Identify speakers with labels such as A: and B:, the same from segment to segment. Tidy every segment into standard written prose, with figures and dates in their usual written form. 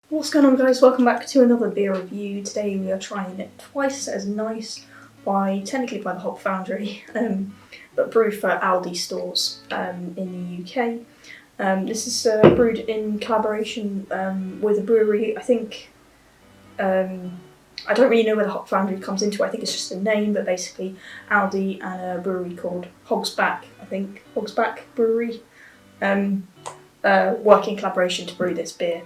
A: What's going on, guys? Welcome back to another beer review. Today we are trying Twiceasnice technically by the Hop Foundry, but brewed for Aldi stores in the UK. This is brewed in collaboration with a brewery. I think I don't really know where the Hop Foundry comes into. I think it's just a name, but basically Aldi and a brewery called Hogsback Brewery work in collaboration to brew this beer.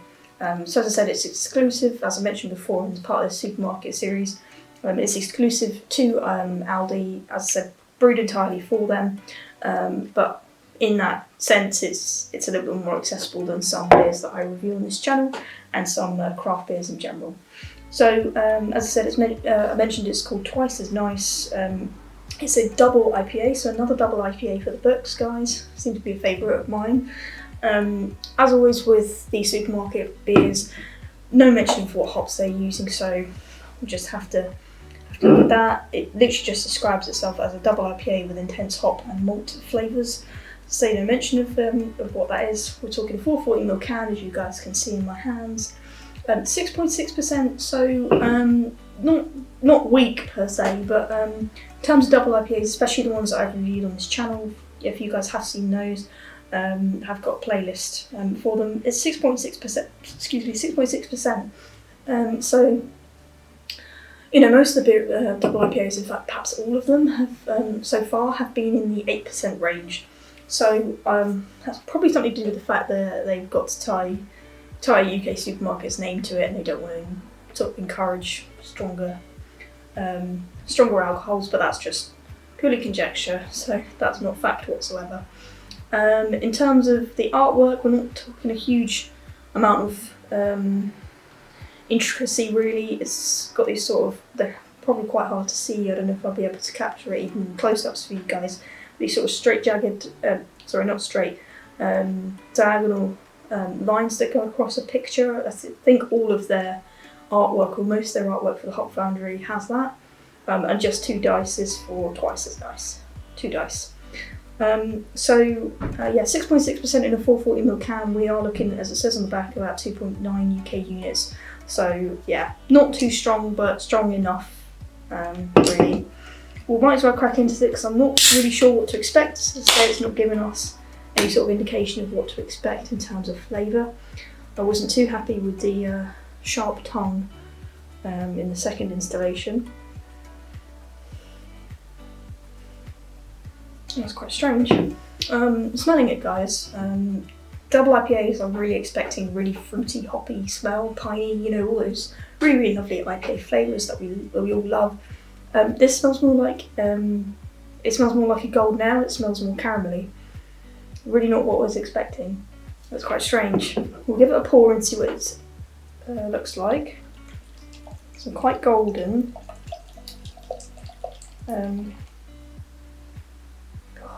A: So as I said, it's exclusive, as I mentioned before, and it's part of the supermarket series. It's exclusive to Aldi, as I said, brewed entirely for them. But in that sense, it's a little bit more accessible than some beers that I review on this channel and some craft beers in general. So as I said, I mentioned it's called Twiceasnice. It's a double IPA, so another double IPA for the books, guys. Seems to be a favourite of mine. As always with the supermarket beers, no mention of what hops they're using, so we'll just have to look at that. It literally just describes itself as a double IPA with intense hop and malt flavours. Say no mention of what that is. We're talking 440ml can, as you guys can see in my hands. 6.6%, so not weak per se, but in terms of double IPAs, especially the ones that I've reviewed on this channel, if you guys have seen those, have got a playlist for them. It's 6.6%. Excuse me, 6.6%. So, you know, most of the beer, double IPAs, in fact, perhaps all of them have so far have been in the 8% range. So that's probably something to do with the fact that they've got to tie a UK supermarket's name to it, and they don't want to sort of encourage stronger alcohols. But that's just purely conjecture. So that's not fact whatsoever. In terms of the artwork, we're not talking a huge amount of intricacy really. It's got these sort of, they're probably quite hard to see, I don't know if I'll be able to capture it even close-ups for you guys, these sort of straight jagged, diagonal lines that go across a picture. I think all of their artwork, or most of their artwork for the Hop Foundry has that, and just 2 dice is for Twiceasnice, 2 dice. 6.6% in a 440ml can. We are looking, as it says on the back, about 2.9 UK units. So yeah, not too strong, but strong enough, really. We might as well crack into it because I'm not really sure what to expect. As I say, it's not giving us any sort of indication of what to expect in terms of flavour. I wasn't too happy with the sharp tongue in the second installation. That's quite strange. Smelling it, guys. Double IPAs, I'm really expecting really fruity, hoppy smell, piney, you know, all those really, really lovely IPA flavours that we all love. This smells more like, it smells more like a golden ale, it smells more caramelly. Really not what I was expecting. That's quite strange. We'll give it a pour and see what it looks like. So quite golden.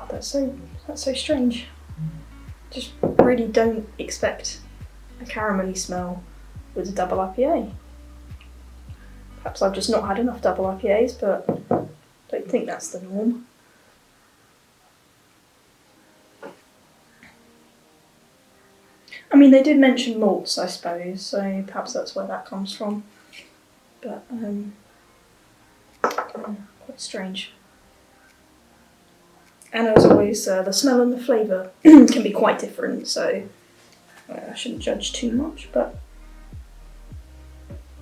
A: That's so strange. Just really don't expect a caramelly smell with a double IPA. Perhaps I've just not had enough double IPAs, but I don't think that's the norm. I mean, they did mention malts, I suppose, so perhaps that's where that comes from. But quite strange. And as always, the smell and the flavour can be quite different, so I shouldn't judge too much, but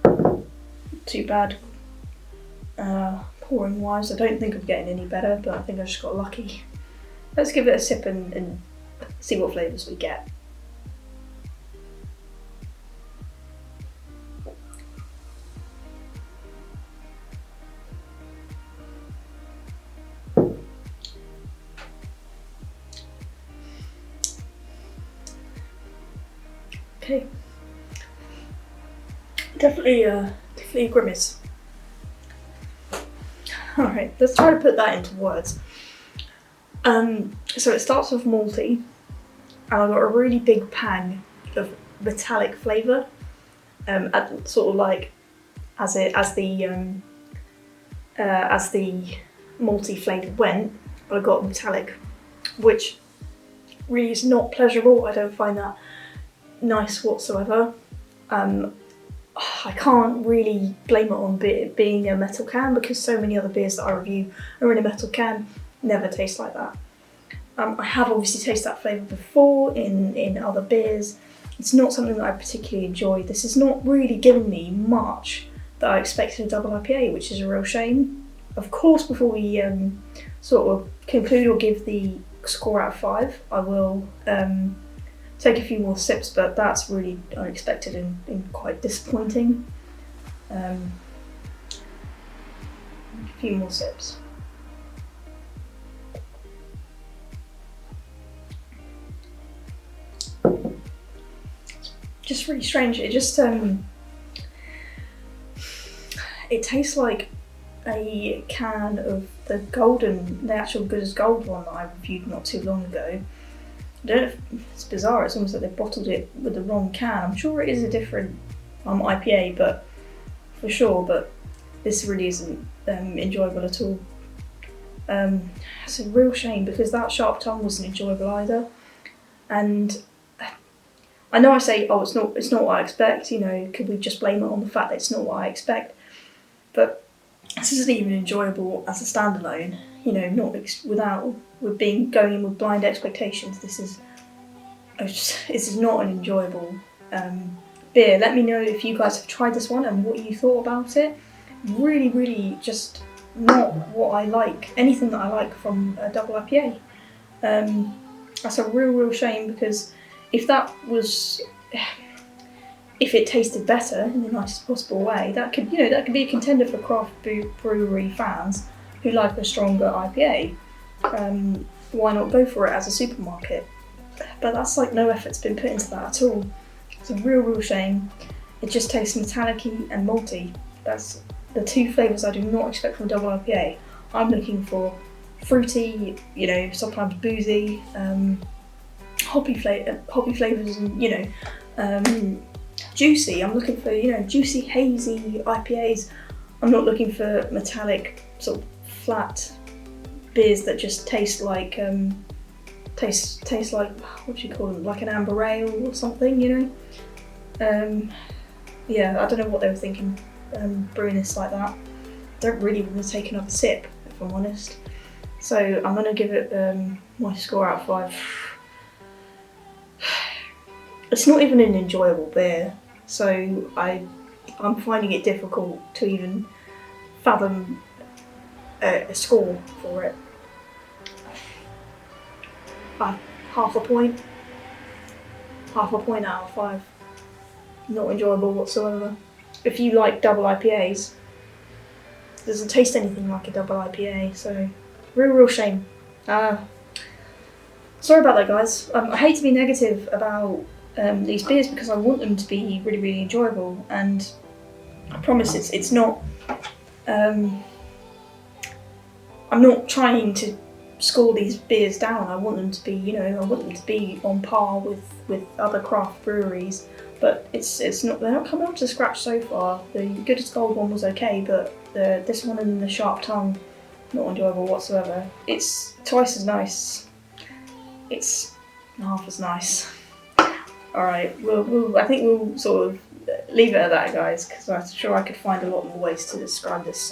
A: not too bad. Pouring wise, I don't think I'm getting any better, but I think I just got lucky. Let's give it a sip and see what flavours we get. Okay, definitely a grimace. Alright, let's try to put that into words. So it starts with malty, and I've got a really big pang of metallic flavour, at sort of like as the malty flavour went, but I got metallic, which really is not pleasurable. I don't find that nice whatsoever. I can't really blame it on being a metal can, because so many other beers that I review are in a metal can, never taste like that. I have obviously tasted that flavour before in other beers. It's not something that I particularly enjoy. This is not really giving me much that I expected in a double IPA, which is a real shame. Of course, before we sort of conclude or give the score out of 5, I will take a few more sips, but that's really unexpected and quite disappointing. A few more sips. Just really strange. It just it tastes like a can of the actual Good as Gold one that I reviewed not too long ago. I don't know if it's bizarre, it's almost like they bottled it with the wrong can. I'm sure it is a different IPA, but for sure, but this really isn't enjoyable at all. It's a real shame, because that sharp tongue wasn't enjoyable either. And I know I say, oh, it's not what I expect, you know, could we just blame it on the fact that it's not what I expect? But this isn't even enjoyable as a standalone, you know, not going in with blind expectations. This is not an enjoyable beer. Let me know if you guys have tried this one and what you thought about it. Really, really just not what I like, anything that I like from a double IPA. That's a real shame, because if it tasted better in the nicest possible way, that could be a contender for craft brewery fans who like a stronger IPA. Why not go for it as a supermarket? But that's like no effort's been put into that at all. It's a real shame. It just tastes metallic-y and malty. That's the two flavours I do not expect from a double IPA. I'm looking for fruity, you know, sometimes boozy, hoppy flavours, and you know, juicy. I'm looking for, you know, juicy, hazy IPAs. I'm not looking for metallic, sort of flat beers that just taste like taste like, what do you call them, like an amber ale or something, you know. Yeah, I don't know what they were thinking brewing this like that. Don't really want to take another sip, if I'm honest. So I'm going to give it my score out of 5. It's not even an enjoyable beer, so I'm finding it difficult to even fathom a score for it. Half a point out of 5. Not enjoyable whatsoever. If you like double IPAs, it doesn't taste anything like a double IPA, so real shame. Sorry about that, guys. I hate to be negative about these beers, because I want them to be really enjoyable, and I promise it's not. I'm not trying to score these beers down. I want them to be, you know, I want them to be on par with other craft breweries, but it's not. They're not coming up to scratch so far. The Good as Gold one was okay, but this one and the sharp tongue, not enjoyable whatsoever. It's twice as nice. It's half as nice. Alright, I think we'll sort of leave it at that, guys, because I'm sure I could find a lot more ways to describe this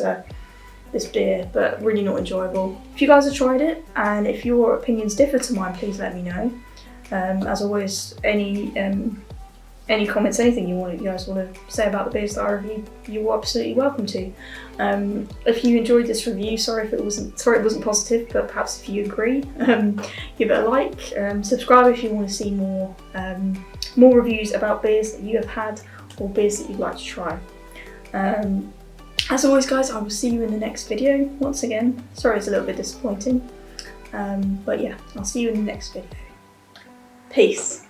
A: beer, but really not enjoyable. If you guys have tried it, and if your opinions differ to mine, please let me know. As always, any comments, anything you guys want to say about the beers that I reviewed, you're absolutely welcome to. If you enjoyed this review, sorry it wasn't positive, but perhaps if you agree, give it a like. Subscribe if you want to see more reviews about beers that you have had or beers that you'd like to try. As always, guys, I will see you in the next video. Once again, sorry it's a little bit disappointing, but yeah, I'll see you in the next video. Peace.